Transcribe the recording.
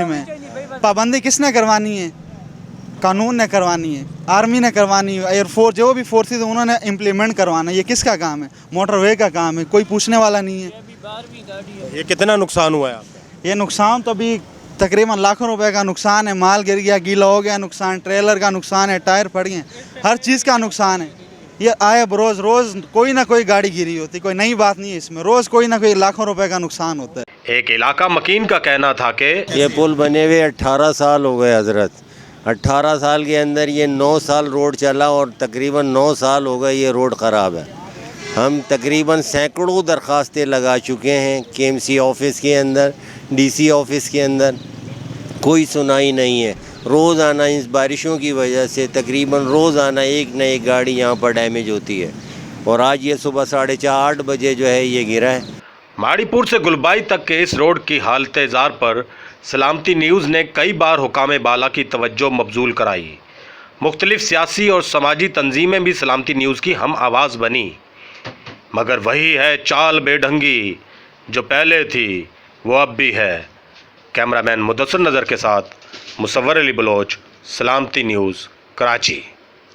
में पाबंदी किसने करवानी है? कानून ने करवानी है, आर्मी ने करवानी है, एयरफोर्स जो भी फोर्सेस है उन्होंने इम्प्लीमेंट करवाना है। ये किसका काम है? मोटरवे का काम है, कोई पूछने वाला नहीं है। ये कितना नुकसान हुआ है आपका? ये नुकसान तो अभी तकरीबन लाखों रुपए का नुकसान है। माल गिर गया, गीला हो गया, नुकसान ट्रेलर का नुकसान है, टायर फट गए, हर चीज़ का नुकसान है। ये आए रोज़ रोज़ कोई ना कोई गाड़ी गिरी होती, कोई नई बात नहीं है इसमें। रोज़ कोई ना कोई लाखों रुपए का नुकसान होता है। एक इलाका मकीन का कहना था कि ये पुल बने हुए 18 साल हो गए हजरत। 18 साल के अंदर ये 9 साल रोड चला और तकरीबन 9 साल हो गए ये रोड ख़राब है। हम तकरीबन सैकड़ों दरखास्तें लगा चुके हैं केएमसी ऑफिस के अंदर, डीसी ऑफिस के अंदर, कोई सुनाई नहीं है। रोज़ाना इस बारिशों की वजह से तकरीबन रोज़ाना एक न एक गाड़ी यहाँ पर डैमेज होती है और आज ये सुबह 4:30 बजे जो है ये गिरा है। माड़ीपुर से गुलबाई तक के इस रोड की हालत जार पर सलामती न्यूज़ ने कई बार हुकाम बाला की तवज्जो मबजूल कराई। मुख्तलिफ सियासी और समाजी तंजीमें भी सलामती न्यूज़ की हम आवाज़ बनी, मगर वही है चाल बेढंगी जो पहले थी वो अब भी है। कैमरामैन मुदस्सिर नज़र के साथ मुसव्वर अली बलोच, सलामती न्यूज़, कराची।